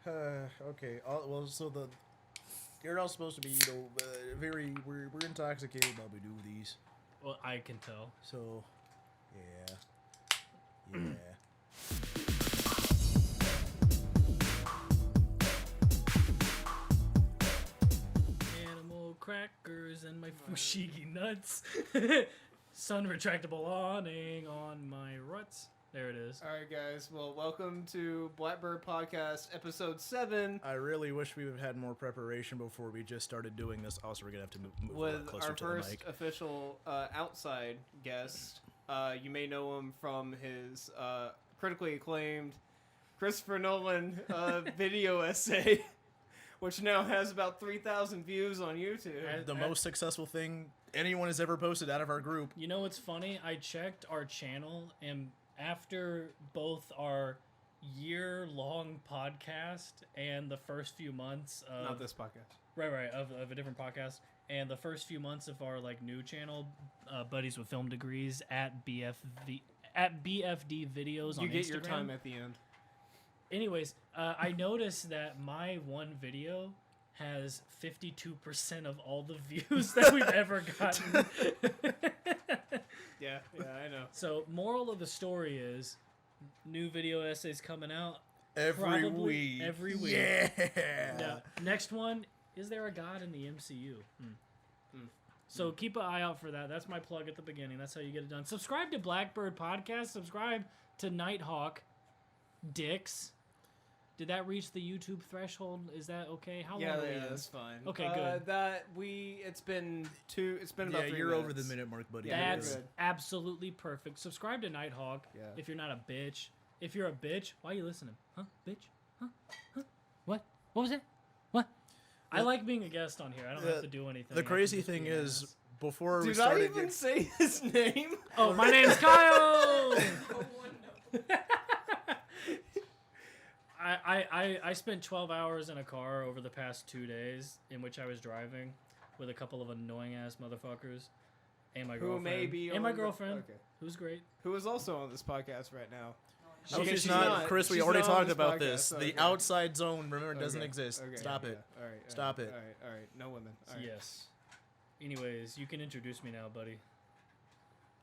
Okay. Well, so you're all supposed to be, very. We're intoxicated while we do these. Well, I can tell. So, yeah. Animal crackers and my fushigi nuts. Sun retractable awning on my ruts. There it is. All right, guys. Well, welcome to Blackbird Podcast, episode 7. I really wish we had more preparation before we just started doing this. Also, we're gonna have to move a lot With closer our to the first mic. official outside guest. You may know him from his critically acclaimed Christopher Nolan video essay, which now has about 3,000 views on YouTube. The most successful thing anyone has ever posted out of our group. You know what's funny? I checked our channel, and after both our year-long podcast and the first few months of... Not this podcast. Right, of a different podcast. And the first few months of our new channel, Buddies with Film Degrees at BFD Videos on Instagram. You get your time at the end. Anyways, I noticed that my one video has 52% of all the views that we've ever gotten. Yeah, I know. So, moral of the story is, new video essays coming out Every week. Every week. Yeah. Now, next one, is there a God in the MCU? So keep an eye out for that. That's my plug at the beginning. That's how you get it done. Subscribe to Blackbird Podcast. Subscribe to Nighthawk. Dicks. Did that reach the YouTube threshold? Is that okay? How long are we in? that's fine. Okay, good. It's been about 3 you're minutes. over the minute mark, buddy. Yeah, That's good. absolutely perfect. Subscribe to Nighthawk Yeah. if you're not a bitch. If you're a bitch, why are you listening? Huh? Bitch? Huh? What? What was it? What? I like being a guest on here. I don't have to do anything. The I can crazy just thing be an is, ass. before we Did started... I even say his name? Oh, my name's Kyle! I spent 12 hours in a car over the past 2 days in which I was driving with a couple of annoying ass motherfuckers and my Who girlfriend. may be and on my the- girlfriend, okay. who's great. Who is also on this podcast right now. No, Okay, she's she's not. not. Chris, we She's already not on talked this about podcast. this. Okay. The outside zone, remember, doesn't Okay. exist. Okay. Stop it. All right. Stop it. All right. No women. All right. Yes. Anyways, you can introduce me now, buddy.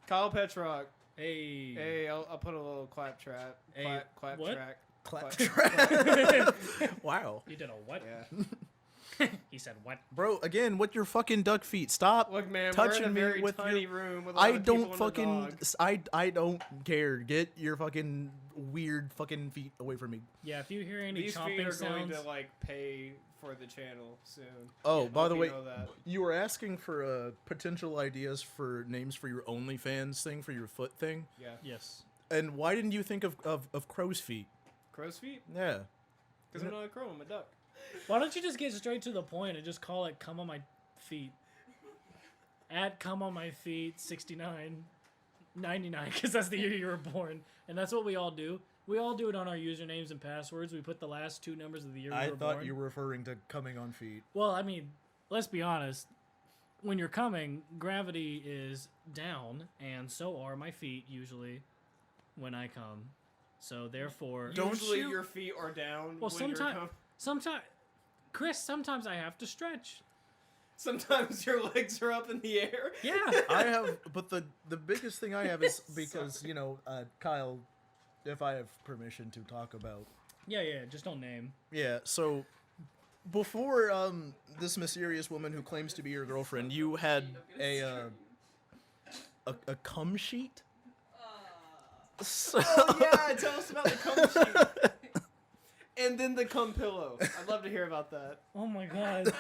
Kyle Petrock. Hey. Hey, I'll put a little clap trap. Hey, Clap what? track. Clap Clap- track. Wow. You did a what? Yeah. He said what? Bro, again, with your fucking duck feet. Stop Look, man, touching we're in a very me with tiny your... room with a lot I of people don't and a fucking... dog. I don't care. Get your fucking weird fucking feet away from me. Yeah, if you hear any These feet chomping are going sounds, to pay for the channel soon. Oh, by Hope the you way, know that. you were asking for potential ideas for names for your OnlyFans thing, for your foot thing. Yeah. yes. And why didn't you think of crow's feet? Crow's feet? Yeah. Because I'm not a crow, I'm a duck. Why don't you just get straight to the point and just call it "Come on My Feet"? At "Come on My Feet" 69, 99, because that's the year you were born, and that's what we all do. We all do it on our usernames and passwords. We put the last 2 numbers of the year we I were thought born. you were referring to coming on feet. Well, I mean, let's be honest. When you're coming, gravity is down, and so are my feet usually when I come. So therefore, Don't Usually you- your feet are down. well, when you're sometimes, Chris, sometimes I have to stretch. Sometimes your legs are up in the air. Yeah. I have, but the biggest thing I have is because, Kyle, if I have permission to talk about. Yeah, just don't name. Yeah, so before this mysterious woman who claims to be your girlfriend, you had a cum sheet? So, Yeah, tell us about the cum sheet. And then the cum pillow. I'd love to hear about that. Oh my god.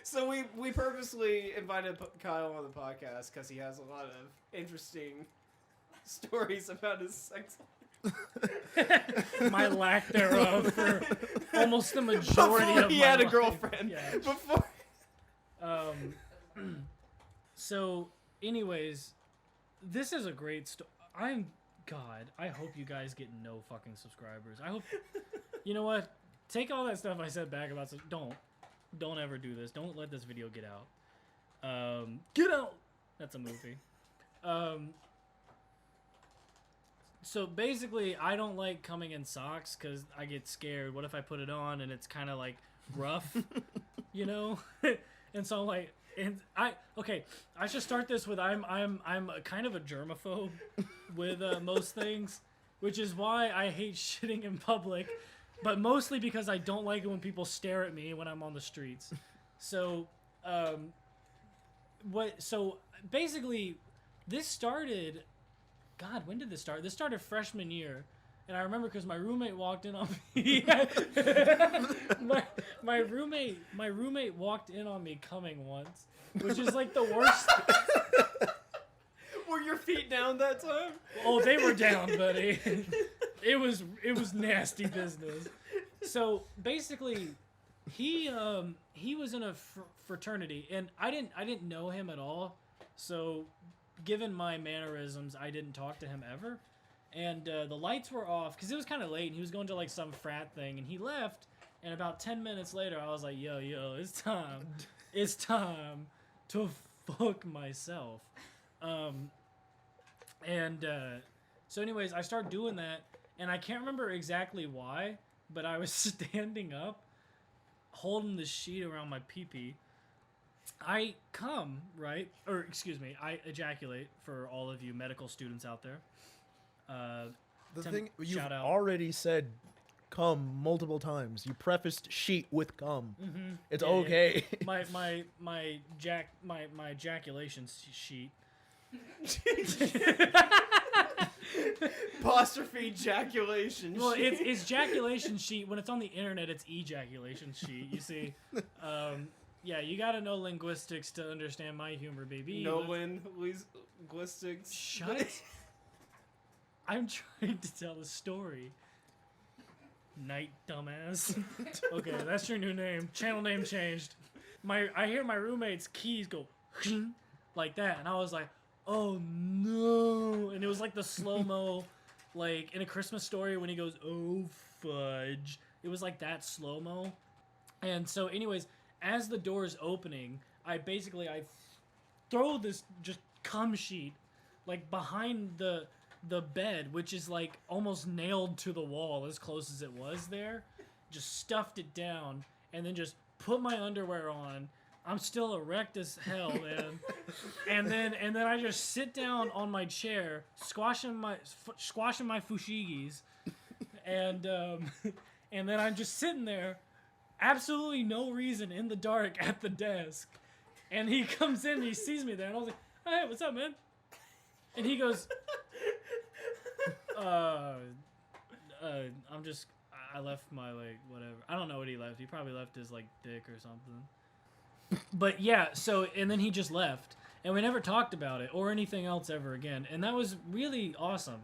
So we purposely invited Kyle on the podcast because he has a lot of interesting stories about his sex life. My lack thereof for almost the majority Before of he my had a life. girlfriend. Yeah. Before. So, anyways, this is a great story. I hope you guys get no fucking subscribers. I hope, you know what? Take all that stuff I said back about, don't ever do this. Don't let this video get out. Get out! That's a movie. So basically, I don't like coming in socks because I get scared. What if I put it on and it's kind of like rough, you know? And so I'm like, I should start this with I'm a kind of a germaphobe with most things, which is why I hate shitting in public, but mostly because I don't like it when people stare at me when I'm on the streets. So, So basically, this started. God, when did this start? This started freshman year, and I remember because my roommate walked in on me. my roommate walked in on me coming once, which is like the worst. Were your feet down that time? Oh, they were down, buddy. It was nasty business. So basically, he was in a fraternity, and I didn't know him at all. So, given my mannerisms, I didn't talk to him ever. And the lights were off because it was kind of late, and he was going to like some frat thing, and he left. And about 10 minutes later, I was like, yo, it's time to fuck myself. So anyways, I started doing that, and I can't remember exactly why, but I was standing up, holding the sheet around my pee-pee. I come, right? Or, excuse me, I ejaculate for all of you medical students out there. You've shout out. already said cum multiple times. You prefaced sheet with cum. Mm-hmm. It's okay. My ejaculation sheet. Apostrophe ejaculation. Well, sheet. it's ejaculation sheet. When it's on the internet, it's ejaculation sheet. You see, yeah, you gotta know linguistics to understand my humor, baby. Linguistics. Shut. I'm trying to tell a story. Night, dumbass. Okay, that's your new name. Channel name changed. I hear my roommate's keys go like that, and I was like, oh no! And it was like the slow-mo, like in A Christmas Story when he goes, oh fudge. It was like that slow-mo. And so anyways, as the door is opening, I throw this just cum sheet like behind the bed, which is like almost nailed to the wall as close as it was there. Just stuffed it down and then just put my underwear on. I'm still erect as hell, man. and then I just sit down on my chair, squashing my fushigis, and then I'm just sitting there, absolutely no reason, in the dark at the desk. And he comes in and he sees me there, and I was like, hey, what's up, man? And he goes, I left my, like, whatever. I don't know what he left. He probably left his, like, dick or something. But yeah, so, and then he just left. And we never talked about it or anything else ever again. And that was really awesome.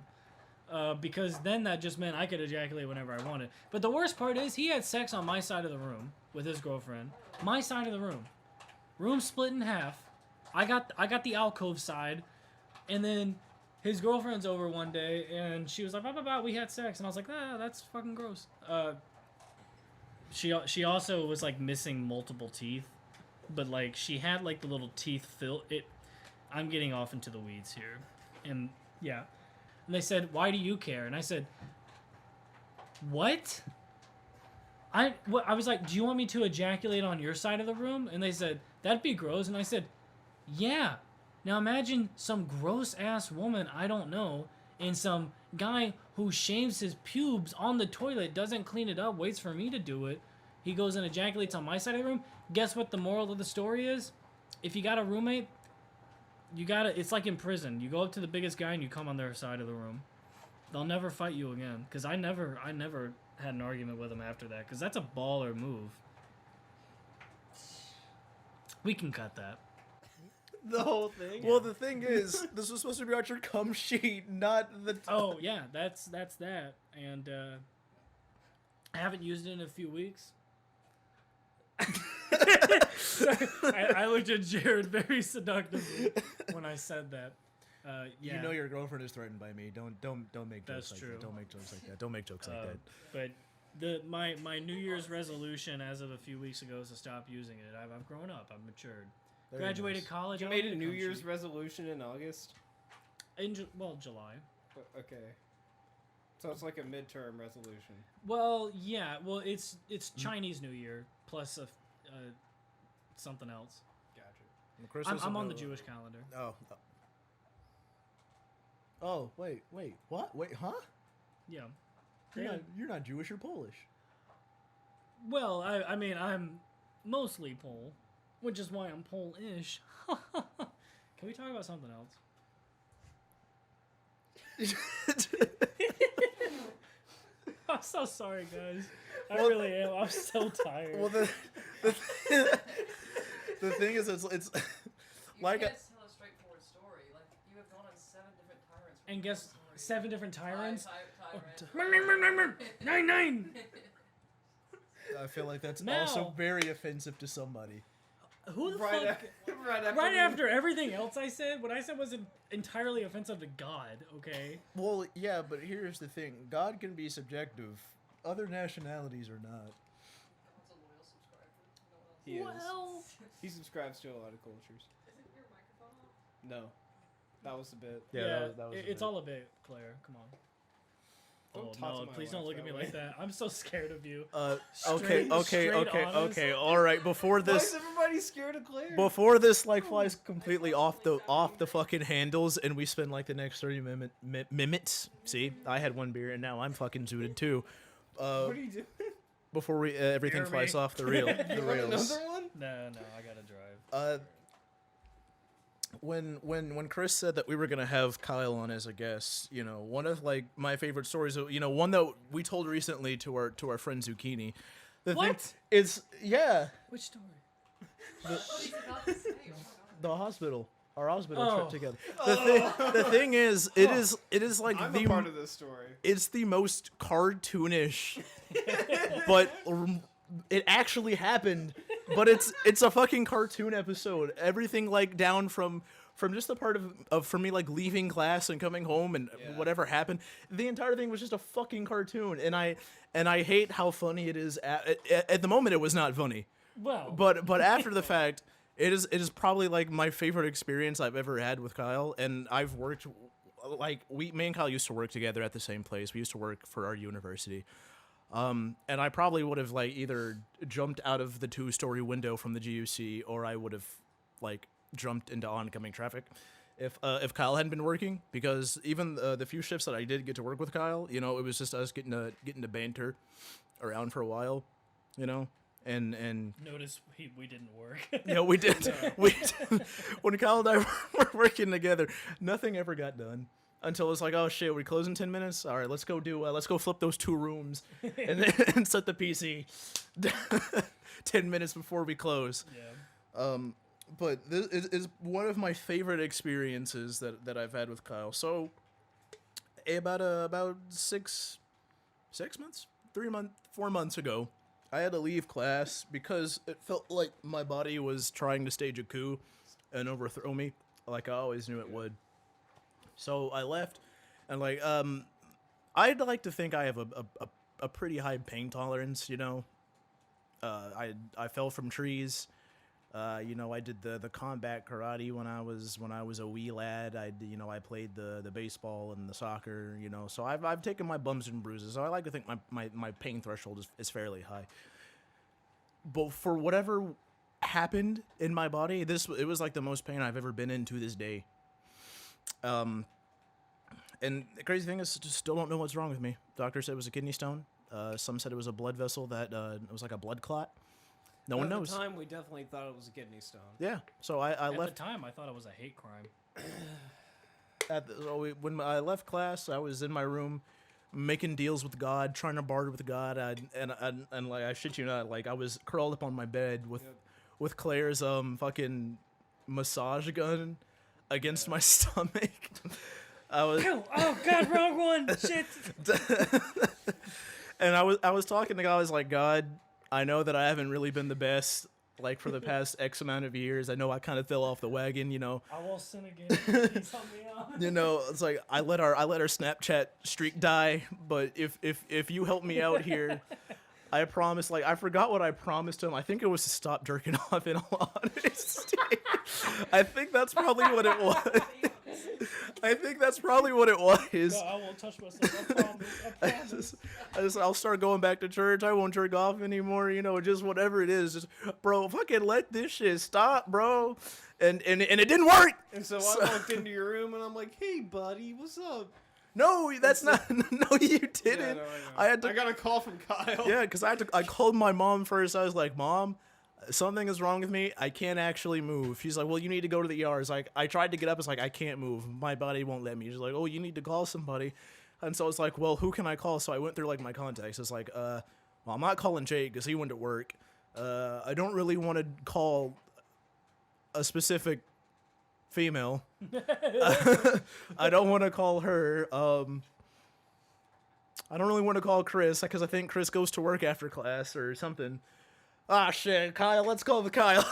Because then that just meant I could ejaculate whenever I wanted. But the worst part is he had sex on my side of the room with his girlfriend. My side of the room. Room split in half. I got the alcove side. And then his girlfriend's over one day, and she was like, blah, blah, blah, we had sex. And I was like, that's fucking gross. She also was, like, missing multiple teeth. But, like, she had, like, the little teeth I'm getting off into the weeds here. And, yeah. And they said, why do you care? And I said, what? I was like, do you want me to ejaculate on your side of the room? And they said, that'd be gross. And I said, yeah. Now imagine some gross-ass woman I don't know and some guy who shaves his pubes on the toilet, doesn't clean it up, waits for me to do it. He goes and ejaculates on my side of the room. Guess what the moral of the story is? If you got a roommate, it's like in prison. You go up to the biggest guy and you come on their side of the room. They'll never fight you again. Because I never had an argument with them after that. Because that's a baller move. We can cut that. The whole thing? Well, the thing is, this was supposed to be about your cum sheet, not the... Oh, yeah, that's that. And I haven't used it in a few weeks. I looked at Jared very seductively when I said that. Yeah. You know your girlfriend is threatened by me. Don't make jokes That's like true. that. Don't make jokes like that. Don't make jokes like that. But my New Year's resolution as of a few weeks ago is to stop using it. I've grown up. I've matured. Very Graduated nice. college. You I made don't a need New cum Year's sheet. resolution in August? In July. Okay. So it's like a midterm resolution. Well, yeah. Well, it's Chinese New Year plus something else. Gotcha. I'm on the Jewish calendar. Oh. Oh, wait. What? Wait, huh? Yeah. You're not Jewish, you're Polish. Well, I mean, I'm mostly Pole, which is why I'm Polish. Can we talk about something else? I'm so sorry, guys. I really am. I'm so tired. Well, the thing is, it's You like can't tell a straightforward story. Like, you have gone on 7 different tyrants. And guess 7 different tyrants? Tyrant. 9. I feel like that's Now- also very offensive to somebody. Who the Right, fuck? Right after everything else I said, what I said was entirely offensive to God, okay? Well, yeah, but here's the thing: God can be subjective. Other nationalities are not. God's a loyal subscriber. He is. Well, He subscribes to a lot of cultures. Isn't your microphone off? No. That was a bit. Yeah, that was it's all a bit, Claire. Come on. Don't Oh talk to no! my Please wife don't look at that me way. like that. I'm so scared of you. Okay, Straight honest. all right. Before Why this, is everybody scared of Claire? like flies completely off the fucking handles, and we spend like the next 30 minutes. See, I had one beer, and now I'm fucking zooted too. What are you doing? Before we everything Hear me? flies off the rails. Another one? No, I gotta drive. When Chris said that we were gonna have Kyle on as a guest, you know, one of like my favorite stories, you know, one that we told recently to our friend Zucchini. The What? thing is, yeah, Which story? What he's about to say. Oh my god. the hospital, our hospital Oh. trip together. The thing is, it is like I'm the a part of this story. it's the most cartoonish, but it actually happened. But it's a fucking cartoon episode. Everything like down from just the part of for me like leaving class and coming home and Yeah. whatever happened. The entire thing was just a fucking cartoon, and I hate how funny it is. At the moment, it was not funny, Well, but after the fact, it is probably like my favorite experience I've ever had with Kyle. And I've worked like me and Kyle used to work together at the same place. We used to work for our university. And I probably would have like either jumped out of the 2-story window from the GUC, or I would have like jumped into oncoming traffic if Kyle hadn't been working. Because even the few shifts that I did get to work with Kyle, you know, it was just us getting to banter around for a while, you know, and notice we didn't work. you know we did when Kyle and I were working together, nothing ever got done. Until it's like, oh shit, we close in 10 minutes. All right, let's go flip those 2 rooms and set the PC 10 minutes before we close. Yeah. But this is one of my favorite experiences that I've had with Kyle. So, about 6 months, 4 months ago, I had to leave class because it felt like my body was trying to stage a coup and overthrow me, like I always knew it would. So I left, and like I'd like to think I have a pretty high pain tolerance, you know. I fell from trees. You know, I did the combat karate when I was a wee lad. I played the baseball and the soccer, you know. So I've taken my bumps and bruises. So I like to think my pain threshold is fairly high. But for whatever happened in my body, it was like the most pain I've ever been in to this day. And the crazy thing is, just still don't know what's wrong with me. Doctor said it was a kidney stone. Some said it was a blood vessel that it was like a blood clot. No one knows. At the time, we definitely thought it was a kidney stone. Yeah. So I At left. the time, I thought it was a hate crime. When I left class, I was in my room making deals with God, trying to barter with God, and like I shit you not, like I was curled up on my bed with Claire's fucking massage gun against my stomach. I was Oh God, wrong one. Shit. and I was talking to God. I was like, God, I know that I haven't really been the best like for the past X amount of years. I know I kind of fell off the wagon, you know. I won't sin again. Please help me out. You know, it's like I let our Snapchat streak die, but if you help me out here, I promise. Like I forgot what I promised him. I think it was to stop jerking off. In all honesty, I think that's probably what it was. I think that's probably what it was. No, I won't touch myself. I promise. I promise. I'll start going back to church. I won't jerk off anymore. You know, just whatever it is. Just, bro, fucking let this shit stop, bro. And it didn't work. And so I walked into your room and I'm like, hey, buddy, what's up? No, that's not. No, you didn't. Yeah, no, I know. I got a call from Kyle. Yeah, because I called my mom first. I was like, Mom, something is wrong with me. I can't actually move. She's like, well, you need to go to the ER. It's like, I tried to get up. It's like, I can't move. My body won't let me. She's like, oh, you need to call somebody. And so it's like, well, who can I call? So I went through like my contacts. It's like, well, I'm not calling Jake because he went to work. I don't really want to call a specific female. I don't want to call her. I don't really want to call Chris because I think Chris goes to work after class or something. Ah, shit, Kyle, let's call the Kyle.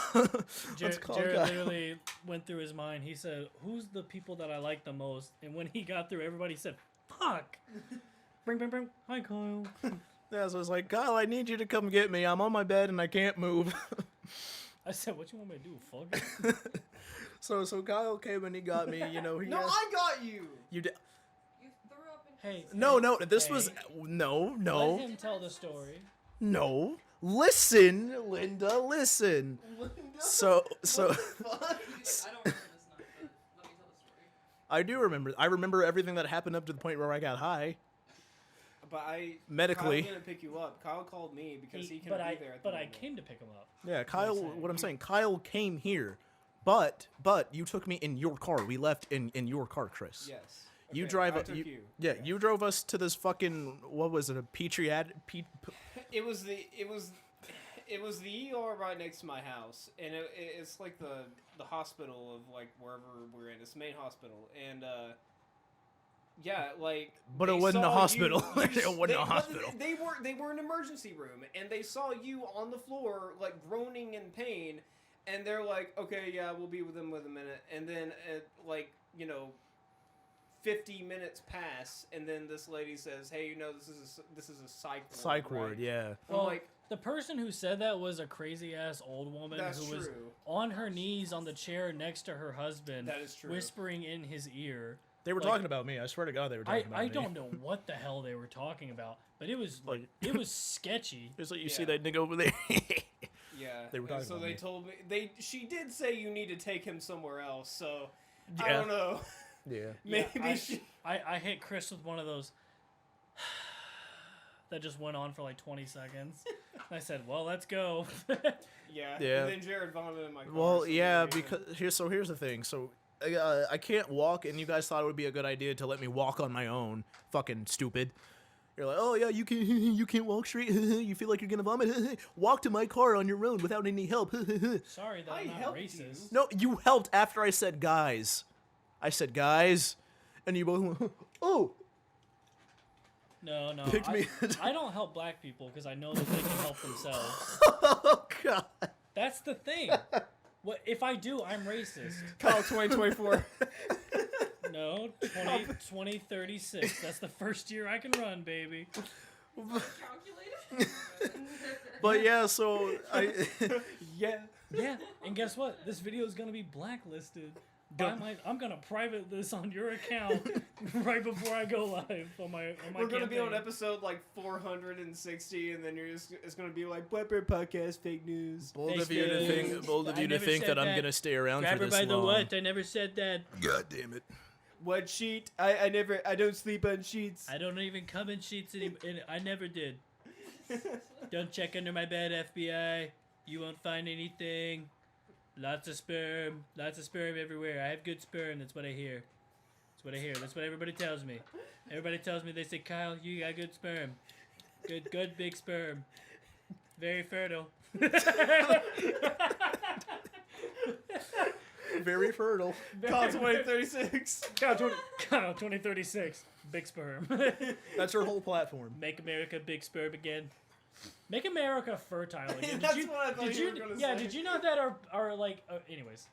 Jared literally went through his mind. He said, who's the people that I like the most? And when he got through, everybody said, fuck. Bring, bring, bring. Hi, Kyle. Yeah, so it's like, Kyle, I need you to come get me. I'm on my bed and I can't move. I said, what you want me to do, fuck? So Kyle came and he got me, you know. No, I got you. You did. You threw up in Hey. No, this Hey. was no. Let him tell the story. No. Listen, Linda, listen. So I don't remember this night, but let me tell the story. I do remember. I remember everything that happened up to the point where I got high. But Medically. Kyle didn't pick you up. Kyle called me because he couldn't But be I there. At the but I moment. came to pick him up. Yeah, Kyle. saying. What I'm saying, Kyle came here, but you took me in your car. We left in your car, Chris. Yes. You Okay, drive. I took you. Yeah, you drove us to this fucking. What was it? A It was the ER right next to my house, and it's like the hospital of like wherever we're in. It's the main hospital, and yeah, like. But it they wasn't a saw hospital. you- It wasn't they- a hospital. They were an emergency room, and they saw you on the floor like groaning in pain, and they're like, okay, yeah, we'll be with them with a minute, and then like 50 minutes pass, and then this lady says, "Hey, you know, this is a psych ward." Psych ward, right? yeah. I'm Well, like, the person who said that was a crazy ass old woman That's who was true. on her knees on the chair next to her husband, That is true. whispering in his ear. They were Like, talking about me. I swear to God, they were talking about I me. don't know what the hell they were talking about, but it was Like- it was sketchy. It's like you see Yeah. that nigga over there. yeah. They were talking and so about they me. told me she did say you need to take him somewhere else. So I Yeah. don't know. Yeah. Maybe Yeah, she. I hit Chris with one of those that just went on for like 20 seconds. And I said, "Well, let's go." Yeah. Yeah. And then Jared vomited in my car. Well, for no yeah, reason. because here's the thing. So I can't walk, and you guys thought it would be a good idea to let me walk on my own. Fucking stupid. You're like, oh yeah, you can't walk straight. You feel like you're gonna vomit. Walk to my car on your own without any help. Sorry that I I'm not helped racist. you. No, you helped after I said guys. I said guys, and you both went, oh. No, Picked me. I don't help black people because I know that they can help themselves. Oh god. That's the thing. What if I do? I'm racist. Kyle 2024. No, 2036. That's the first year I can run, baby. Calculated? But yeah, so I. Yeah. Yeah, and guess what? This video is gonna be blacklisted. I'm gonna private this on your account right before I go live on my We're gonna be on campaign. episode like 460, and then it's gonna be like Blackbird Podcast fake news. Bold Thanks, of you to guys. think, I never that said I'm that. gonna stay around Grab for her this by the long. what? I never said that. God damn it. What sheet? I don't sleep on sheets. I don't even come in sheets anymore. I never did. Don't check under my bed, FBI. You won't find anything. Lots of sperm everywhere. I have good sperm. That's what I hear. That's what I hear. That's what everybody tells me. Everybody tells me, they say, Kyle, you got good sperm. Good big sperm. Very fertile. Very fertile. Kyle 2036. Kyle 2036. Big sperm. That's her whole platform. Make America big sperm again. Make America fertile again. That's what I thought you were gonna yeah, say. did you know that our like anyways.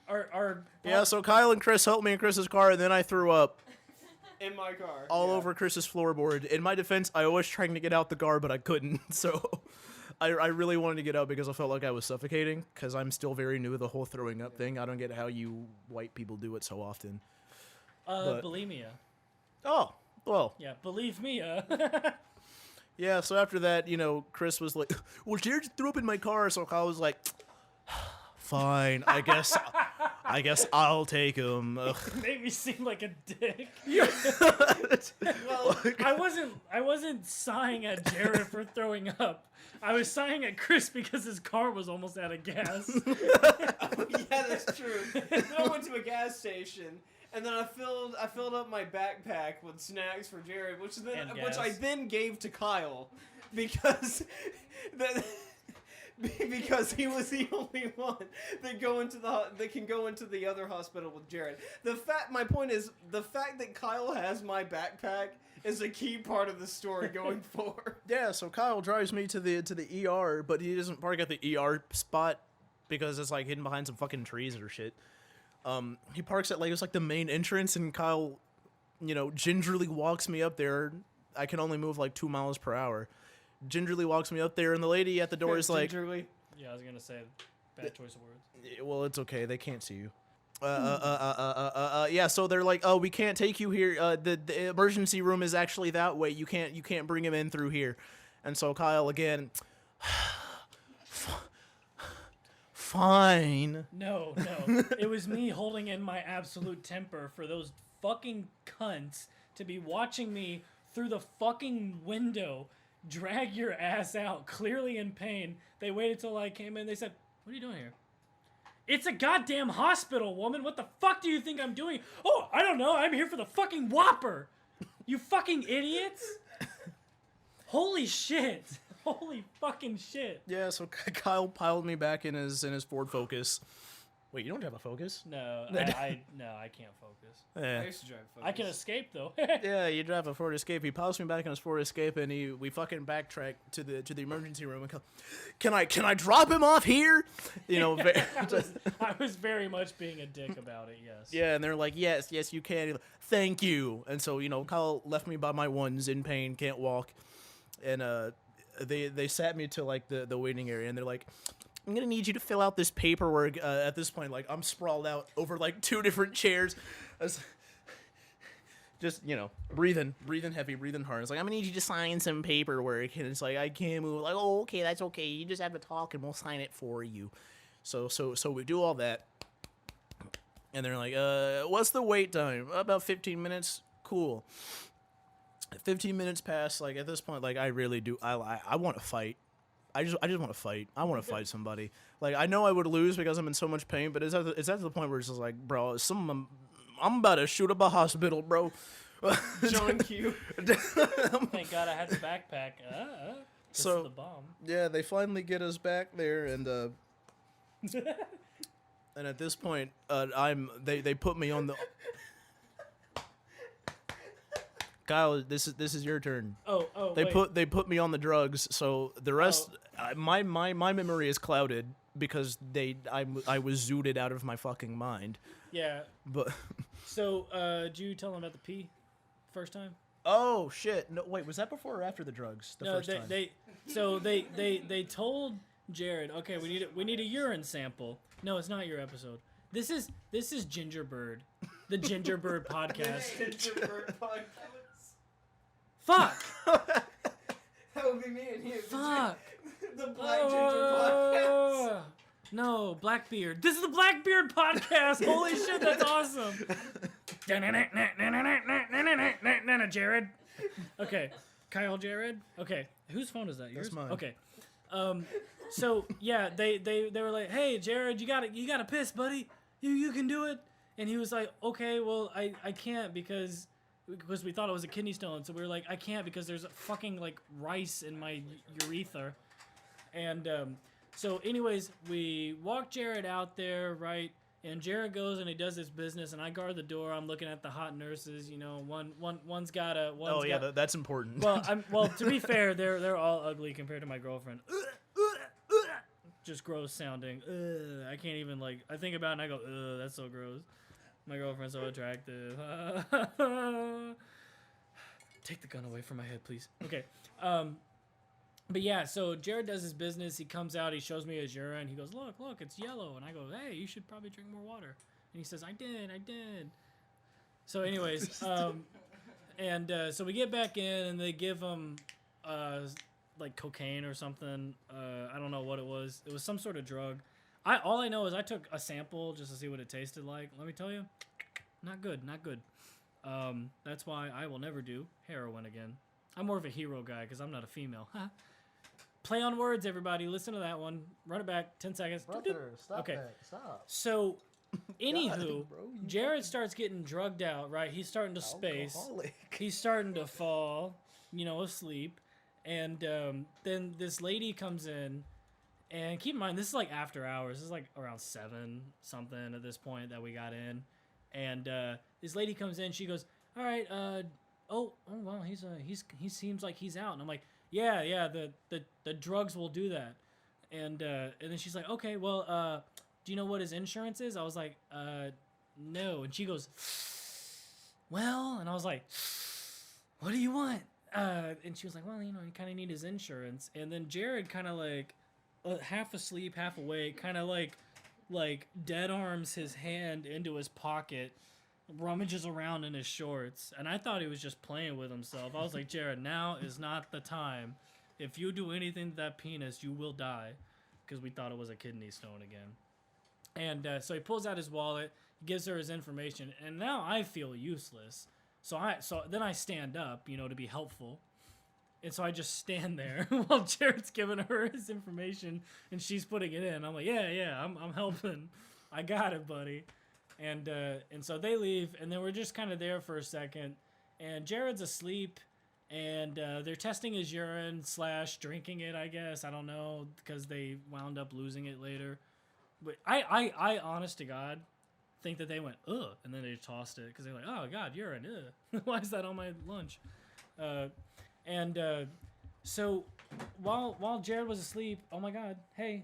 Our Yeah, so Kyle and Chris helped me in Chris's car, and then I threw up In my car. all yeah. over Chris's floorboard. In my defense, I was trying to get out the car, but I couldn't. So I really wanted to get out because I felt like I was suffocating, because I'm still very new to the whole throwing up thing. I don't get how you white people do it so often. But- bulimia. Oh, well, Yeah, believe me. yeah, so after that, Chris was like, well, Jared just threw up in my car, so Kyle was like, fine, I guess I'll take him. Ugh. Made me seem like a dick. Well, I wasn't sighing at Jared for throwing up. I was sighing at Chris because his car was almost out of gas. yeah, that's true. Then I went to a gas station, and then I filled up my backpack with snacks for Jared, which I gas. then gave to Kyle, because because he was the only one that can go into the other hospital with Jared. My point is, the fact that Kyle has my backpack is a key part of the story going forward. Yeah, so Kyle drives me to the ER, but he doesn't park at the ER spot because it's like hidden behind some fucking trees or shit. He parks at it's like the main entrance, and Kyle, gingerly walks me up there. I can only move like 2 miles per hour. Gingerly walks me up there, and the lady at the door is like, Gingerly. Yeah, I was gonna say bad choice of words. well, it's okay, they can't see you. Yeah, so they're like, oh, we can't take you here. The emergency room is actually that way. You can't bring him in through here. And so Kyle again, fine. No. It was me holding in my absolute temper for those fucking cunts to be watching me through the fucking window drag your ass out, clearly in pain. They waited till I came in. They said, what are you doing here? It's a goddamn hospital, woman. What the fuck do you think I'm doing? Oh, I don't know. I'm here for the fucking Whopper. You fucking idiots. Holy shit. Holy fucking shit. Yeah, so Kyle piled me back in his Ford Focus. Wait, you don't have a Focus? No, I can't focus. Yeah. I used to drive Focus. I can escape though. Yeah, you drive a Ford Escape. He piles me back in his Ford Escape, and we fucking backtrack to the emergency room and go, can I drop him off here? I was very much being a dick about it. Yes. Yeah, and they're like, yes, you can. He's like, thank you. And so Kyle left me by my ones, in pain, can't walk, and they sat me to like the waiting area, and they're like, I'm gonna need you to fill out this paperwork. At this point, like I'm sprawled out over like 2 different chairs. Just breathing heavy, breathing hard. It's like, I'm gonna need you to sign some paperwork, and it's like, I can't move. Like, oh, okay, that's okay. You just have to talk, and we'll sign it for you. So we do all that, and they're like, what's the wait time? About 15 minutes. Cool. 15 minutes pass. Like at this point, like I really do. I want to fight. I just want to fight. I want to fight somebody. Like I know I would lose because I'm in so much pain, but it's at the point where it's just like, bro, I'm about to shoot up a hospital, bro. John Q. Thank God I had the backpack. So- So the bomb. Yeah, they finally get us back there, and and at this point, they put me on the. Kyle, this is your turn. Oh. They wait. put me on the drugs, so the rest, my memory is clouded because I was zooted out of my fucking mind. Yeah. But So, did you tell them about the pee first time? oh shit, no wait, was that before or after the drugs? The No, first time. they told Jared, okay, we need a urine sample. No, it's not your episode. This is Gingerbird, the Gingerbird podcast. Gingerbird podcast. Fuck. That would be me and you. Fuck. The Black Ginger podcast. No, Blackbeard. This is the Blackbeard podcast. Holy shit, that's awesome. Jared. Okay. Kyle Jared. Okay. Whose phone is that? Yours? That's mine. Okay. So yeah, they were like, hey Jared, you gotta piss, buddy. You can do it. And he was like, okay, well I can't because we thought it was a kidney stone. So we were like, I can't because there's fucking like rice in my urethra. And so anyways, we walk Jared out there, right? And Jared goes and he does his business, and I guard the door. I'm looking at the hot nurses. One's got a. That's important. Well, to be fair, they're all ugly compared to my girlfriend. Just gross sounding. I can't even I think about it and I go, that's so gross. My girlfriend's so attractive. Take the gun away from my head, please. Okay. But yeah, so Jared does his business. He comes out. He shows me his urine. He goes, look, it's yellow. And I go, hey, you should probably drink more water. And he says, I did. So anyways, so we get back in, and they give him like cocaine or something. I don't know what it was. It was some sort of drug. All I know is I took a sample just to see what it tasted like. Let me tell you, not good. That's why I will never do heroin again. I'm more of a hero guy because I'm not a female. Play on words, everybody. Listen to that one. Run it back. 10 seconds. Brother, stop Okay. that. Stop. So, anywho, God, bro, you Jared starts getting drugged out, right? He's starting to space. alcoholic. He's starting to fall, asleep. And then this lady comes in. And keep in mind, this is like after hours. This is like around 7 something at this point that we got in. And this lady comes in. She goes, all right, oh well, he seems like he's out. And I'm like, yeah, the drugs will do that. And then she's like, okay, well, do you know what his insurance is? I was like, no. And she goes, well, and I was like, what do you want? And she was like, well, you kind of need his insurance. And then Jared kind of like half asleep, half awake, kind of like dead arms his hand into his pocket, rummages around in his shorts, and I thought he was just playing with himself. I was like, Jared, now is not the time. If you do anything to that penis, you will die, because we thought it was a kidney stone again. And so he pulls out his wallet, gives her his information, and now I feel useless. So then I stand up, to be helpful. And so I just stand there while Jared's giving her his information and she's putting it in. I'm like, yeah, I'm helping. I got it, buddy. And so they leave, and then we're just kind of there for a second. And Jared's asleep, and they're testing his urine / drinking it, I guess. I don't know, because they wound up losing it later. But I honest to God, think that they went, ugh, and then they tossed it because they're like, oh, God, urine, ugh. Why is that on my lunch? So while Jared was asleep, oh my God, hey,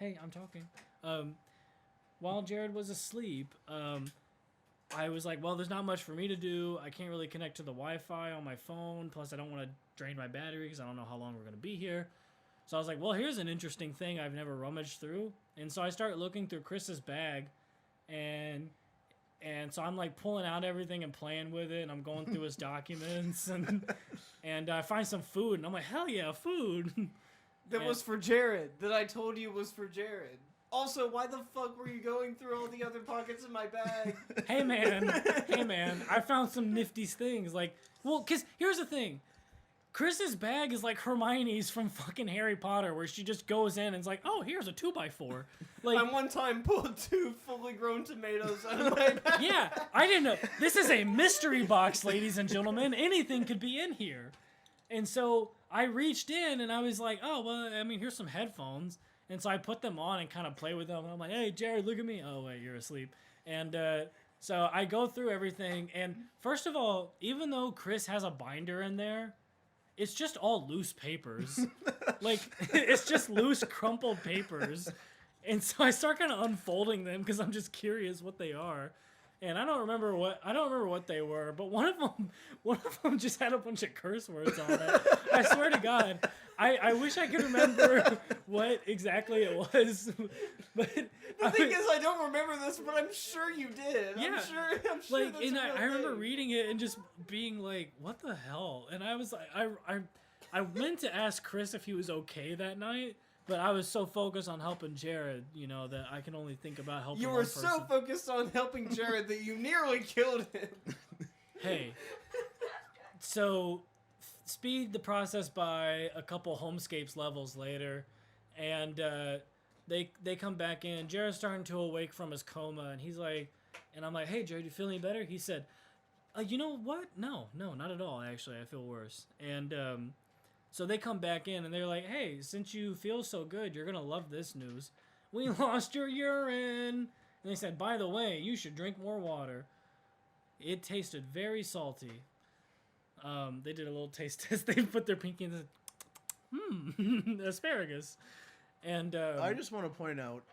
I'm talking. While Jared was asleep, I was like, well, there's not much for me to do. I can't really connect to the Wi-Fi on my phone. Plus, I don't want to drain my battery because I don't know how long we're going to be here. So I was like, well, here's an interesting thing I've never rummaged through. And so I started looking through Chris's bag, and so I'm like pulling out everything and playing with it, and I'm going through his documents, and I find some food, and I'm like, hell yeah, food. That was for Jared. That I told you was for Jared. Also, why the fuck were you going through all the other pockets in my bag? Hey man, I found some nifty things. Like, well, because here's the thing. Chris's bag is like Hermione's from fucking Harry Potter, where she just goes in and is like, oh, here's a 2x4. Like, I one time pulled 2 fully grown tomatoes out of my bag. yeah, I didn't know. This is a mystery box, ladies and gentlemen. Anything could be in here. And so I reached in and I was like, oh, well, I mean, here's some headphones. And so I put them on and kind of play with them. And I'm like, hey, Jared, look at me. Oh, wait, you're asleep. And so I go through everything. And first of all, even though Chris has a binder in there, it's just all loose papers. Like, it's just loose, crumpled papers. And so I start kind of unfolding them because I'm just curious what they are. And I don't remember what they were, but one of them just had a bunch of curse words on it. I swear to God, I wish I could remember what exactly it was. But The thing is, I don't remember this, but I'm sure you did. Yeah. I'm sure like, that's and a real I remember thing. reading it and just being like, what the hell? And I was like, I meant to ask Chris if he was okay that night, but I was so focused on helping Jared, that I can only think about helping You one were person. so focused on helping Jared that you nearly killed him. Hey. So, speed the process by a couple homescapes levels later, and they come back in. Jared's starting to awake from his coma, and he's like, and I'm like, hey, Jared, you feel any better? He said, you know what? No, not at all, actually. I feel worse. And so they come back in, and they're like, hey, since you feel so good, you're going to love this news. We lost your urine. And they said, by the way, you should drink more water. It tasted very salty. They did a little taste test. They put their pinky in and said, asparagus. And I just want to point out,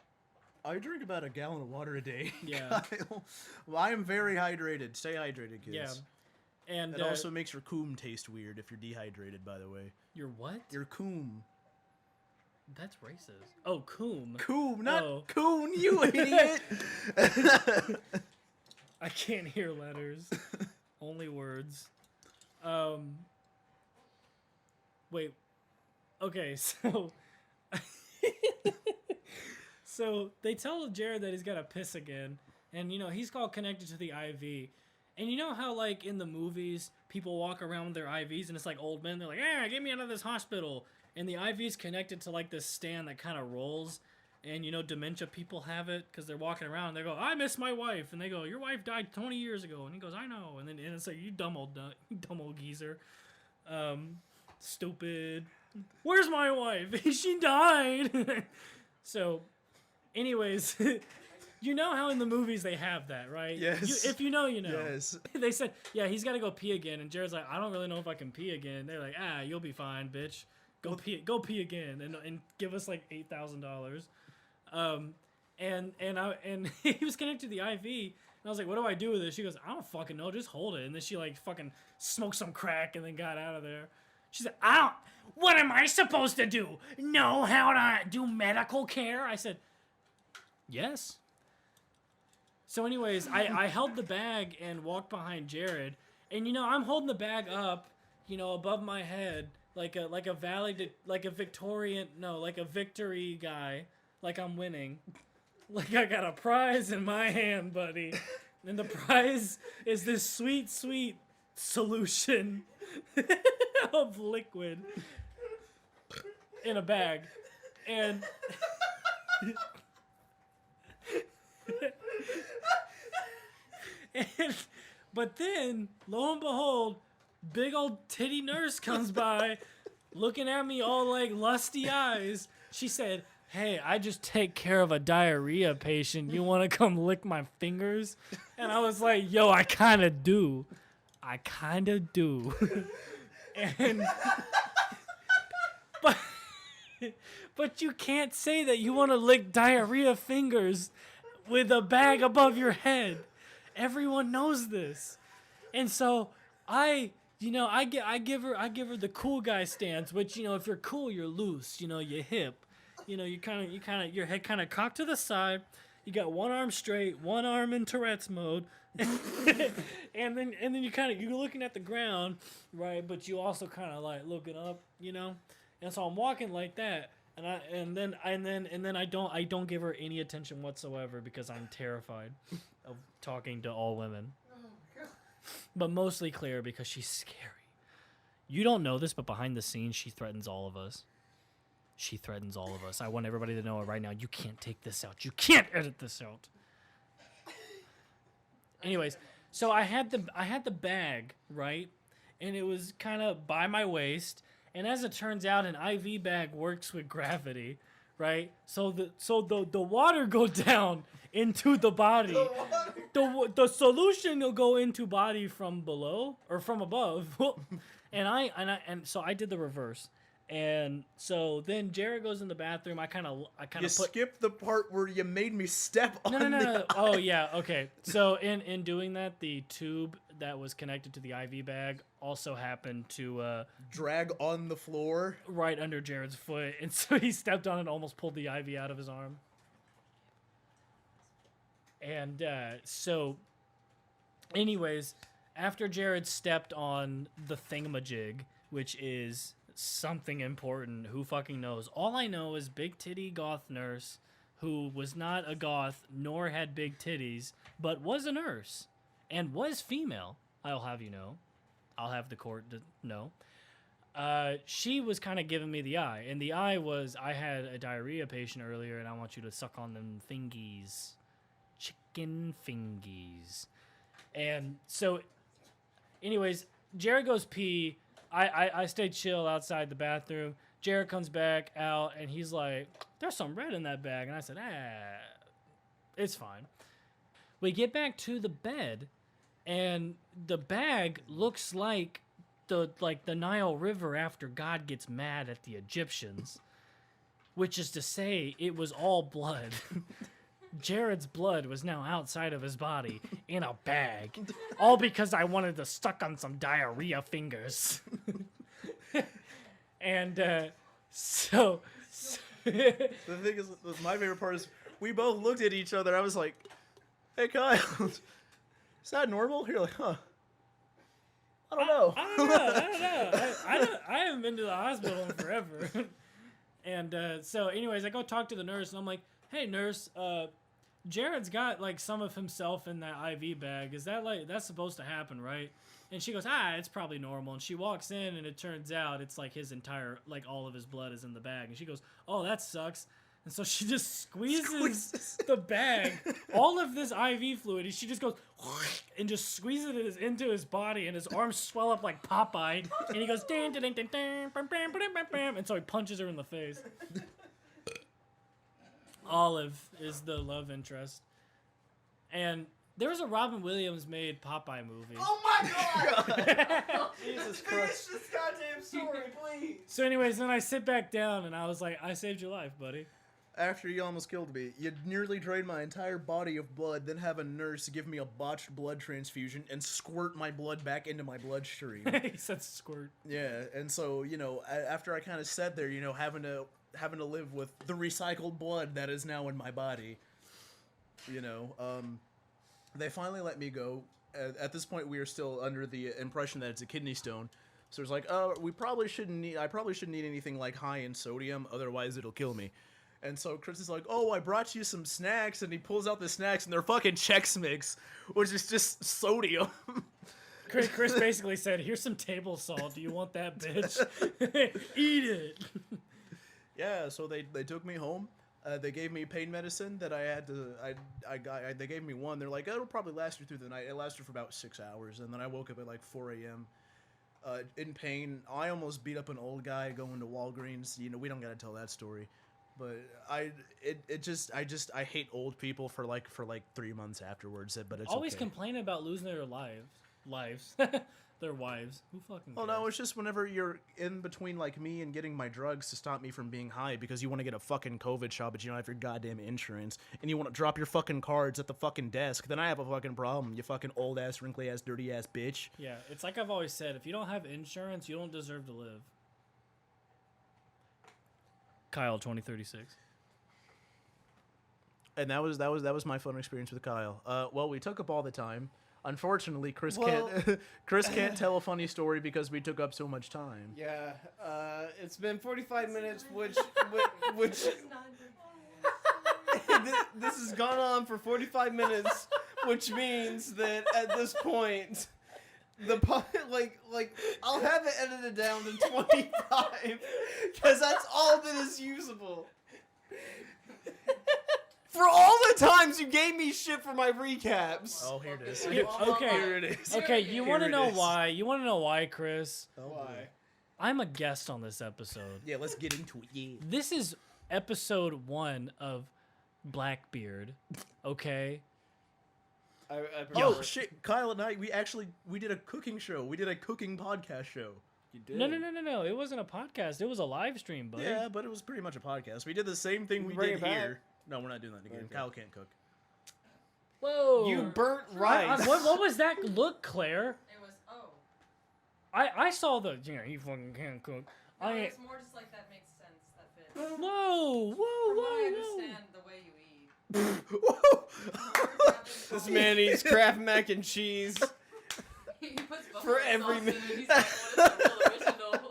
I drink about a gallon of water a day. Yeah. Kyle. Well, I am very hydrated. Stay hydrated, kids. yeah. And It also makes your coom taste weird if you're dehydrated, by the way. your what? Your coom. That's racist. Oh, coom. Coom, not Oh. coon, you idiot! I can't hear letters. Only words. Wait. Okay, so so they tell Jared that he's got to piss again, and he's called connected to the IV. And you know how like in the movies people walk around with their IVs and it's like old men, they're like, get me out of this hospital. And the IV's connected to like this stand that kind of rolls. And dementia people have it because they're walking around and they go, I miss my wife. And they go, your wife died 20 years ago. And he goes, I know. And it's like, you dumb old geezer. Stupid. Where's my wife? She died. So, anyways, you know how in the movies they have that, right? Yes. If you know, you know. Yes. They said, yeah, he's got to go pee again. And Jared's like, I don't really know if I can pee again. They're like, you'll be fine, bitch. Go pee again and give us like $8,000. And he was connected to the IV, and I was like, what do I do with it? She goes, I don't fucking know, just hold it. And then she like fucking smoked some crack and then got out of there. She said, what am I supposed to do? Know how to do medical care? I said, yes. So anyways, I held the bag and walked behind Jared, and I'm holding the bag up, above my head, like a victory guy. Like I'm winning. Like I got a prize in my hand, buddy. And the prize is this sweet, sweet solution of liquid in a bag. And but then, lo and behold, big old titty nurse comes by, looking at me all like lusty eyes. She said, hey, I just take care of a diarrhea patient. You want to come lick my fingers? And I was like, yo, I kind of do. And but you can't say that you want to lick diarrhea fingers with a bag above your head. Everyone knows this. And so I give her the cool guy stance, which if you're cool, you're loose, you're hip. You kind of your head kind of cocked to the side. You got one arm straight, one arm in Tourette's mode, and then you're looking at the ground, right? But you also kind of like looking up, And so I'm walking like that, and then I don't give her any attention whatsoever because I'm terrified of talking to all women. But mostly Claire because she's scary. You don't know this, but behind the scenes, she threatens all of us. I want everybody to know it right now. You can't take this out. You can't edit this out. Anyways, so I had the bag, right? And it was kind of by my waist. And as it turns out, an IV bag works with gravity, right? So the water goes down into the body. The solution will go into body from below or from above. and so I did the reverse. And so then Jared goes in the bathroom. I kind of skipped the part where you made me step on No. Oh yeah, okay. So in doing that, the tube that was connected to the IV bag also happened to drag on the floor right under Jared's foot, and so he stepped on it and almost pulled the IV out of his arm. And so, anyways, after Jared stepped on the thingamajig, which is something important, who fucking knows? All I know is big titty goth nurse who was not a goth nor had big titties, but was a nurse and was female. I'll have you know. I'll have the court to know. She was kind of giving me the eye, and the eye was, I had a diarrhea patient earlier, and I want you to suck on them fingies. Chicken fingies. And so, anyways, Jared goes pee. I stayed chill outside the bathroom. Jared comes back out, and he's like, there's some red in that bag. And I said, it's fine. We get back to the bed, and the bag looks like the Nile River after God gets mad at the Egyptians, which is to say it was all blood. Jared's blood was now outside of his body in a bag. All because I wanted to suck on some diarrhea fingers. And so The thing is, my favorite part is we both looked at each other. I was like, "Hey, Kyle, is that normal?" You're like, "Huh." I don't know. I don't know. I haven't been to the hospital in forever. And so anyways, I go talk to the nurse and I'm like, "Hey nurse, Jared's got like some of himself in that IV bag. Is that like, that's supposed to happen, right?" And she goes, "It's probably normal." And she walks in and it turns out it's like his entire, like all of his blood is in the bag. And she goes, "Oh, that sucks." And so she just squeezes the bag, all of this IV fluid, and she just goes and just squeezes it into his body, and his arms swell up like Popeye, and he goes, "Ding, ding, ding, ding, bam, bam, bam, bam, bam," and so he punches her in the face. Olive is the love interest. And there was a Robin Williams made Popeye movie. Oh my god! Jesus Finish Christ. this goddamn story, please. So anyways, then I sit back down and I was like, "I saved your life, buddy." After you almost killed me, you nearly drained my entire body of blood, then have a nurse give me a botched blood transfusion and squirt my blood back into my bloodstream. He said squirt. Yeah, and so, after I kind of sat there, having to live with the recycled blood that is now in my body, they finally let me go. At this point, we are still under the impression that it's a kidney stone. So it's like, "Oh, I probably shouldn't need anything like high in sodium, otherwise it'll kill me." And so Chris is like, "Oh, I brought you some snacks," and he pulls out the snacks, and they're fucking Chex Mix, which is just sodium. Chris basically said, "Here's some table salt. Do you want that, bitch? Eat it." Yeah, so they took me home. They gave me pain medicine that I had to. They gave me one. They're like, "It'll probably last you through the night." It lasted for about 6 hours, and then I woke up at like 4 a.m. In pain. I almost beat up an old guy going to Walgreens. We don't gotta tell that story. But I hate old people for like 3 months afterwards. But it's Always okay. complaining about losing their lives, their wives. Who fucking Well, cares? no, it's just whenever you're in between like me and getting my drugs to stop me from being high because you want to get a fucking COVID shot, but you don't have your goddamn insurance, and you want to drop your fucking cards at the fucking desk. Then I have a fucking problem. You fucking old ass, wrinkly ass, dirty ass bitch. Yeah, it's like I've always said: if you don't have insurance, you don't deserve to live. Kyle 2036. And that was my fun experience with Kyle. Well, we took up all the time. Unfortunately, Chris can't tell a funny story because we took up so much time. Yeah, it's been 45 minutes, which this has gone on for 45 minutes, which means that at this point, I'll have it edited down to 25 because that's all that is usable. For all the times you gave me shit for my recaps. Oh, here it is. Okay. Here it is. Okay, you want to Here it know is. why? You want to know why, Chris? Oh, Why? I'm a guest on this episode. Yeah, let's get into it. Yeah. This is episode 1 of Blackbeard. Okay. I Oh prefer- shit, Kyle and I, we did a cooking show. We did a cooking podcast show. You did. No. It wasn't a podcast. It was a live stream, buddy. Yeah, but it was pretty much a podcast. We did the same thing we bring did it back? here. No, we're not doing that again. Okay. Kyle can't cook. Whoa. You burnt rice. What was that look, Claire? It was, oh. I saw the, he fucking can't cook. No, it's more just like that makes sense, that fits. Whoa. From what I understand, the way you eat. Whoa! This man eats Kraft mac and cheese. He puts For buffalo every sauce in it, he's like, what is the original?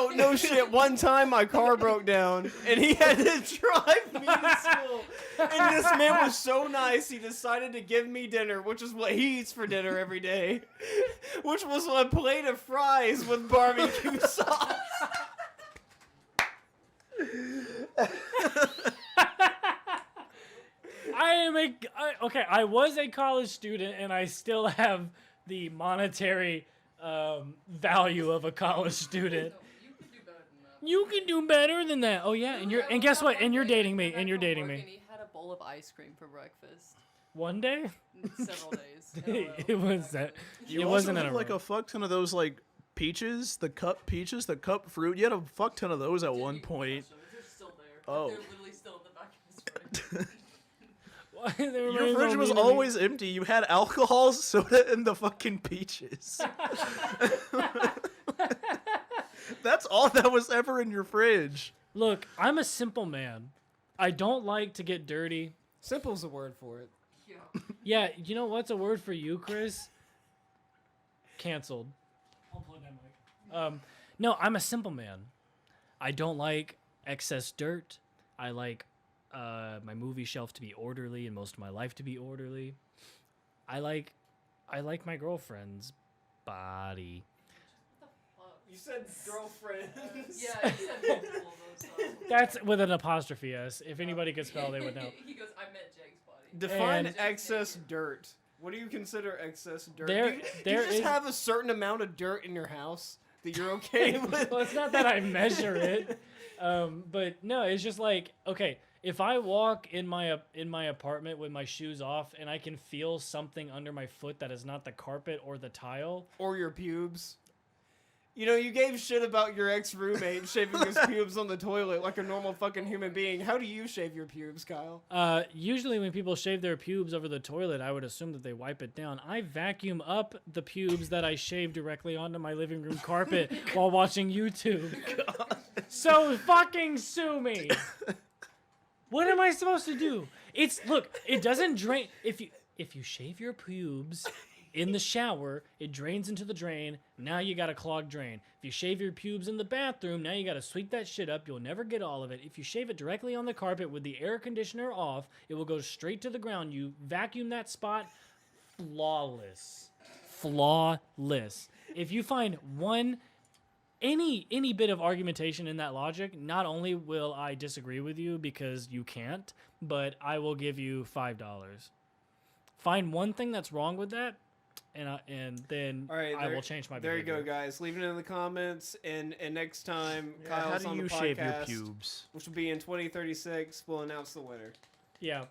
Dude, no shit. One time my car broke down and he had to drive me to school. And this man was so nice, he decided to give me dinner, which is what he eats for dinner every day. Which was a plate of fries with barbecue sauce. I was a college student and I still have the monetary value of a college student. So, you could do better than that. You can do better than that. Oh yeah, and guess what? And you're dating me. And And he had a bowl of ice cream for breakfast. One day, Several days. in a row, it was that. You It also wasn't in had a like row. a fuck ton of those like peaches, the cup fruit. You had a fuck ton of those at Didn't one even point. touch them, they're still there. Oh. They're literally still in the back of his fridge. Your fridge was always empty. You had alcohol, soda, and the fucking peaches. That's all that was ever in your fridge. Look, I'm a simple man. I don't like to get dirty. Simple's a word for it. Yeah. Yeah, you know what's a word for you, Chris? Canceled. I'll plug that mic. No, I'm a simple man. I don't like excess dirt. I like my movie shelf to be orderly and most of my life to be orderly. I like my girlfriend's body. You said girlfriend. Yeah, he said multiple of those times. That's with an apostrophe S. If anybody could spell, they would know. He goes, I meant Jake's body. Define And- excess dirt. What do you consider excess dirt? There- do you there just is- have a certain amount of dirt in your house that you're okay with? Well, it's not that I measure it, but no, it's just like, okay, if I walk in my apartment with my shoes off and I can feel something under my foot that is not the carpet or the tile, Or your pubes. You know, you gave shit about your ex-roommate shaving his pubes on the toilet like a normal fucking human being. How do you shave your pubes, Kyle? usually when people shave their pubes over the toilet, I would assume that they wipe it down. I vacuum up the pubes that I shave directly onto my living room carpet while watching YouTube. So fucking sue me. What am I supposed to do? Look, it doesn't drain. If you shave your pubes in the shower, it drains into the drain. Now you got a clogged drain. If you shave your pubes in the bathroom, now you got to sweep that shit up. You'll never get all of it. If you shave it directly on the carpet with the air conditioner off, it will go straight to the ground. You vacuum that spot, flawless. Flawless. If you find any bit of argumentation in that logic, not only will I disagree with you because you can't, but I will give you $5. Find one thing that's wrong with that, and then All right, I will change my There you behavior. go, guys. Leave it in the comments, and next time How Kyle's do on you the shave your podcast, pubes? which will be in 2036, we'll announce the winner. Yeah.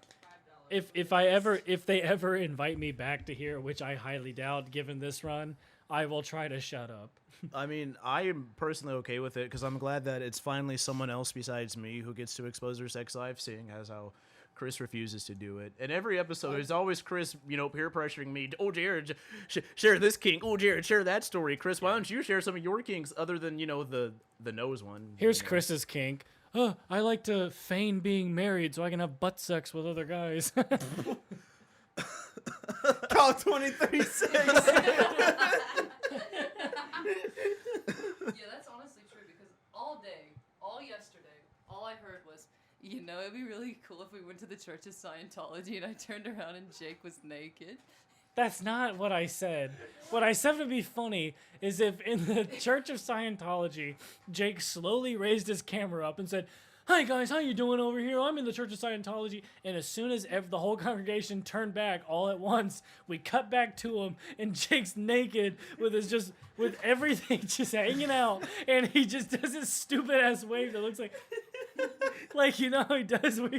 $5. If they ever invite me back to here, which I highly doubt given this run, I will try to shut up. I mean, I am personally okay with it because I'm glad that it's finally someone else besides me who gets to expose their sex life, seeing as how Chris refuses to do it. And every episode, it's always Chris, peer pressuring me. Oh, Jared, share this kink. Oh, Jared, share that story. Chris, why don't you share some of your kinks other than, the nose one? Here's Chris's kink. Oh, I like to feign being married so I can have butt sex with other guys. Kyle 2036! Yeah, that's honestly true because all day, all yesterday, all I heard was, it'd be really cool if we went to the Church of Scientology and I turned around and Jake was naked. That's not what I said. What I said would be funny is if in the Church of Scientology, Jake slowly raised his camera up and said, "Hi guys, how you doing over here? I'm in the Church of Scientology." And as soon as the whole congregation turned back all at once, we cut back to him and Jake's naked with everything just hanging out, and he just does this stupid ass wave that looks like how he does where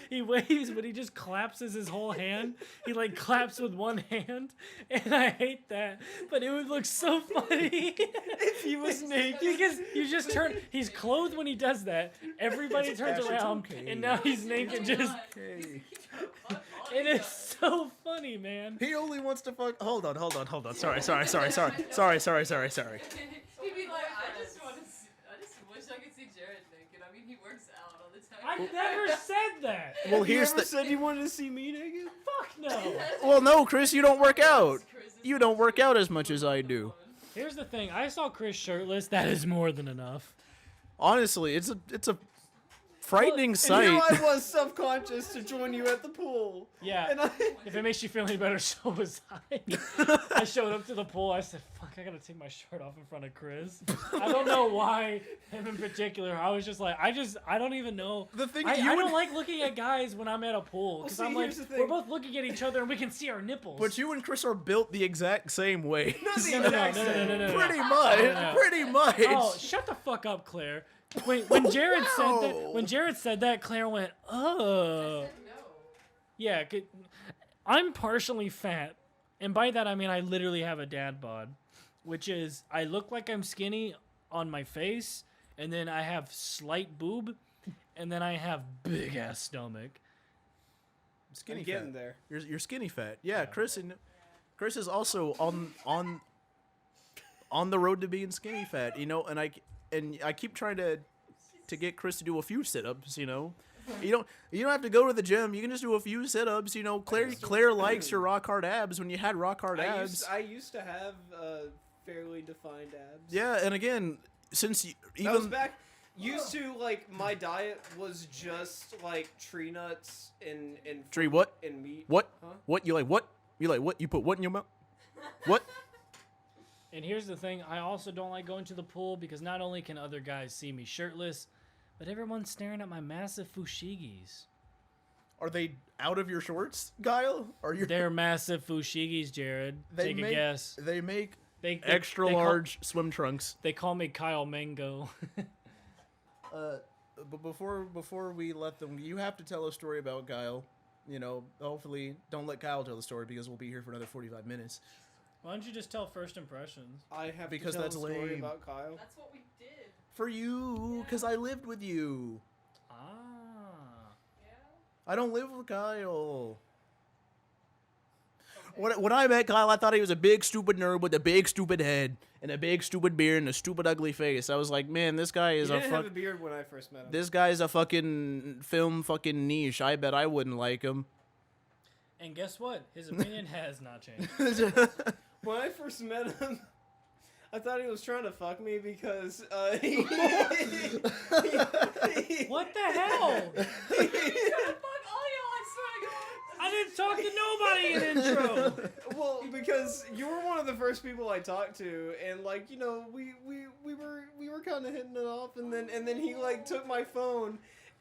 he waves but he just collapses his whole hand. He claps with one hand, and I hate that, but it would look so funny If he was naked. because you just turn, he's clothed when he does that, everybody turns Ash, it's around okay. and now he's naked. Just Hey. it is so funny, man. He only wants to fuck. Hold on. Sorry. He'd be like, I just wish I could see Jared naked. I mean, he works out all the time. I never said that. Well, You here's ever the. said you wanted to see me naked? Fuck no. Well, no, Chris, you don't work out. You don't work out as much as I do. Here's the thing. I saw Chris shirtless. That is more than enough. Honestly, it's a frightening And sight. here I was self-conscious to join you at the pool. Yeah. And I... If it makes you feel any better, so was I. I showed up to the pool. I said, "Fuck, I gotta take my shirt off in front of Chris." I don't know why him in particular. I was just like, I don't even know. The thing I you would- don't like looking at guys when I'm at a pool because see, I'm like, here's the thing. we're both looking at each other and we can see our nipples. But you and Chris are built the exact same way. Not the No, no, no, exact no, no, same. no, no, no. Pretty much. No. Pretty much. Oh, shut the fuck up, Claire. When Jared said that, Claire went, "Oh." No. Yeah, I'm partially fat, and by that I mean I literally have a dad bod, which is I look like I'm skinny on my face, and then I have slight boob, and then I have big ass stomach. skinny I'm fat. getting there. You're skinny fat. Yeah, Yeah. Chris is also on the road to being skinny fat. You know, and I keep trying to get Chris to do a few sit-ups. You know, you don't have to go to the gym. You can just do a few sit-ups. You know, Claire likes your rock hard abs when you had rock hard abs. I used to have fairly defined abs. Yeah, and again, since you, That was even back. Used to like my diet was just like tree nuts and tree what and meat. what Huh? what you like what you put what in your mouth? What? And here's the thing, I also don't like going to the pool because not only can other guys see me shirtless, but everyone's staring at my massive fushigis. Are they out of your shorts, Kyle? Are you? They're massive fushigis, Jared. Take a guess. They make They extra they large swim trunks. They call me Kyle Mango. But before we let them, you have to tell a story about Kyle. You know, hopefully, don't let Kyle tell the story because we'll be here for another 45 minutes. Why don't you just tell first impressions? I have Because to tell that's a story lame. about Kyle. That's what we did. For you, because I lived with you. Ah. Yeah. I don't live with Kyle. When I met Kyle, I thought he was a big stupid nerd with a big stupid head and a big stupid beard and a stupid ugly face. I was like, man, this guy He is didn't have a beard when I first met him. this guy's a fucking fucking niche. I bet I wouldn't like him. And guess what? His opinion has not changed. When I first met him, I thought he was trying to fuck me because What the hell? Fuck all y'all, I swear to God. I didn't talk to nobody in intro. Well, because you were one of the first people I talked to, and like you know, we were kind of hitting it off, and then he like took my phone,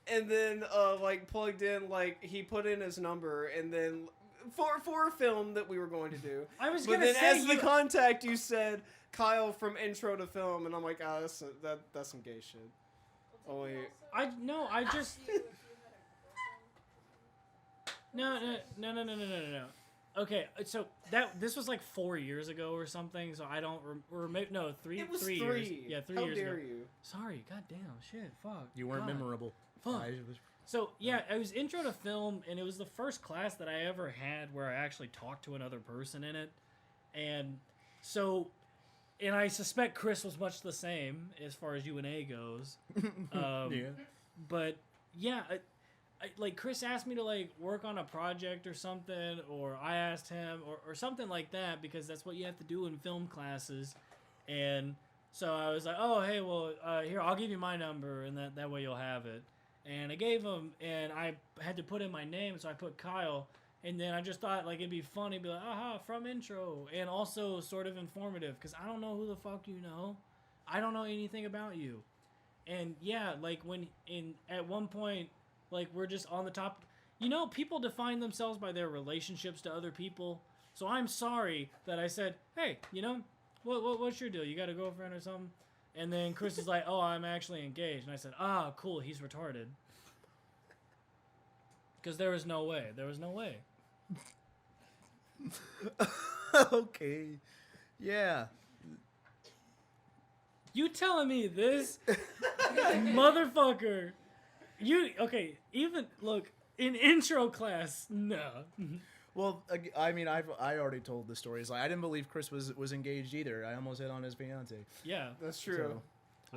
and then like plugged in like he put in his number, and then for a film that we were going to do. I was But gonna then say as the contact, you said Kyle from Intro to Film, and I'm like, ah, that's some gay shit. Oh wait. I just no. Okay, so this was like 4 years ago or something. So I don't remember. No, three. It was 3 3. years. Yeah, 3 How years dare ago. you? Sorry, goddamn, shit, fuck. You weren't God. memorable. Fuck. I was- So yeah, it was intro to film, and it was the first class that I ever had where I actually talked to another person in it, and so, and I suspect Chris was much the same as far as UNA goes. yeah. But yeah, I, like Chris asked me to like work on a project or something, or I asked him, or something like that, because that's what you have to do in film classes, and so I was like, oh hey, well here I'll give you my number, and that way you'll have it. And I gave him, and I had to put in my name, so I put Kyle. And then I just thought, like, it'd be funny, be like, aha, from intro. And also sort of informative, because I don't know who the fuck you know. I don't know anything about you. And yeah, like, at one point, like, we're just on the top. You know, people define themselves by their relationships to other people. So I'm sorry that I said, hey, you know, what's your deal? You got a girlfriend or something? And then Chris is like, oh, I'm actually engaged. And I said, ah, cool, he's retarded. Because there was no way. There was no way. Okay. Yeah. You telling me this motherfucker. Okay, even, look, in intro class, no. Well, I mean, I already told the stories. Like, I didn't believe Chris was engaged either. I almost hit on his fiance. Yeah. That's true. So,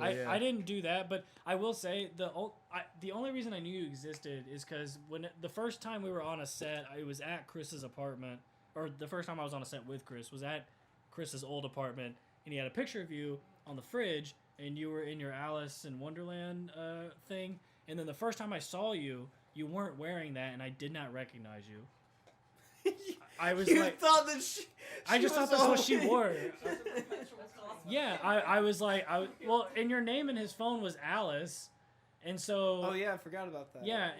I, yeah. I didn't do that, but I will say the only reason I knew you existed is because the first time we were on a set, I was at Chris's apartment, or the first time I was on a set with Chris was at Chris's old apartment, and he had a picture of you on the fridge, and you were in your Alice in Wonderland thing, and then the first time I saw you, you weren't wearing that, and I did not recognize you. I was You like, thought that I just thought that's what she always- wore. Yeah, I was like, well, and your name in his phone was Alice, and so Oh yeah, I forgot about that. yeah,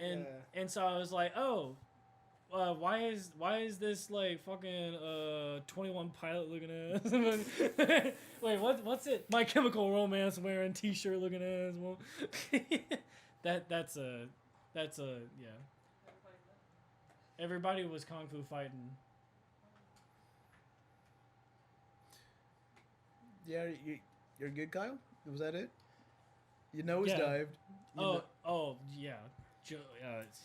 and so I was like, oh, why is this like fucking 21 Pilot looking ass? Wait, what's it? My Chemical Romance wearing T-shirt looking ass. Well, that's a yeah. Everybody was kung fu fighting. Yeah, you're good, Kyle? Was that it? You nose Yeah. dived. You Oh yeah.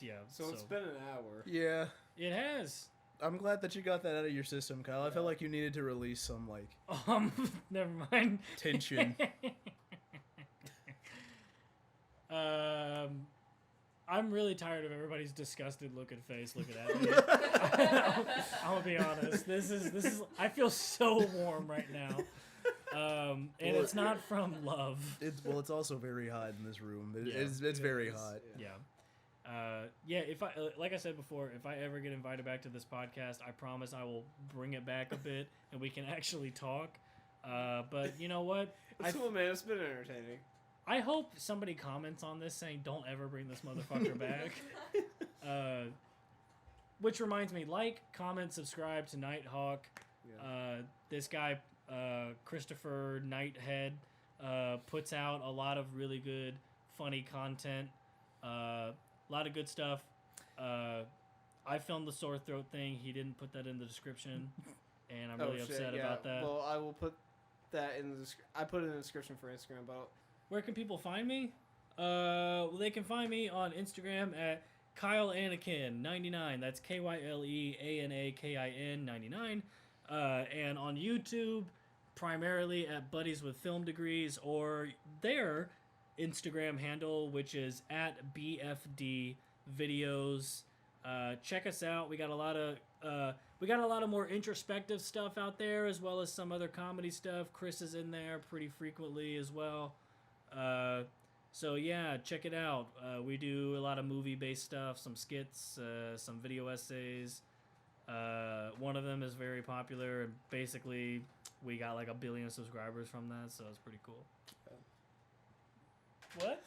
Yeah. So it's been an hour. Yeah. It has. I'm glad that you got that out of your system, Kyle. I felt like you needed to release some, like, Never mind. tension. I'm really tired of everybody's disgusted looking face looking at me. I'm gonna be honest. This is. I feel so warm right now. And it's not from love. It's also very hot in this room. It's very hot. Yeah. If I like I said before, if I ever get invited back to this podcast, I promise I will bring it back a bit and we can actually talk. But you know what? It's cool, man. It's been entertaining. I hope somebody comments on this saying, "Don't ever bring this motherfucker back." Which reminds me, like, comment, subscribe to Nighthawk. Yeah. This guy, Christopher Nighthead, puts out a lot of really good, funny content. A lot of good stuff. I filmed the sore throat thing. He didn't put that in the description, and I'm really upset about that. Well, I will put that in the I put it in the description for Instagram, but where can people find me? Well, they can find me on Instagram at KyleAnakin99. That's KyleAnakin 99. And on YouTube, primarily at Buddies with Film Degrees, or their Instagram handle, which is at BFD Videos. Check us out. We got a lot of more introspective stuff out there, as well as some other comedy stuff. Chris is in there pretty frequently as well. So yeah, check it out. We do a lot of movie-based stuff, some skits, some video essays. One of them is very popular, and basically we got like 1 billion subscribers from that, so it's pretty cool. What?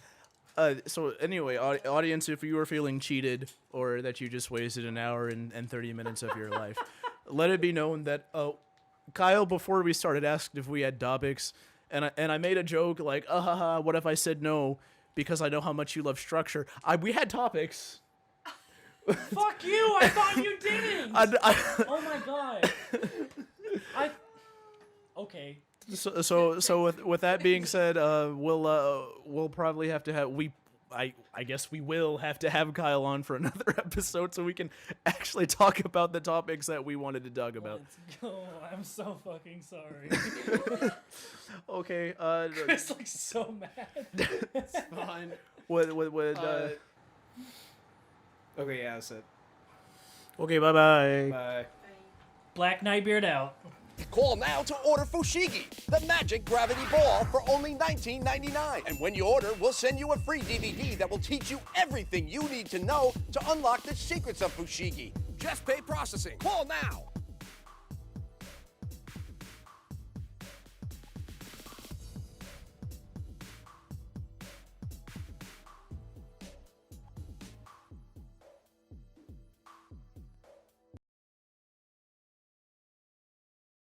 So anyway, audience, if you were feeling cheated or that you just wasted an hour and 30 minutes of your life, let it be known that Kyle, before we started, asked if we had topics, and I made a joke like, what if I said no because I know how much you love structure. We had topics. Fuck you! I thought you didn't. Oh my god. Okay. So with that being said, we'll probably have to have I guess we will have to have Kyle on for another episode so we can actually talk about the topics that we wanted to talk about. Let's go. I'm so fucking sorry. Okay. Chris looks so mad. it's fine. Okay, yeah, that's it. Okay, bye-bye. Bye. Black Nightbeard out. Call now to order Fushigi, the magic gravity ball, for only $19.99. And when you order, we'll send you a free DVD that will teach you everything you need to know to unlock the secrets of Fushigi. Just pay processing. Call now.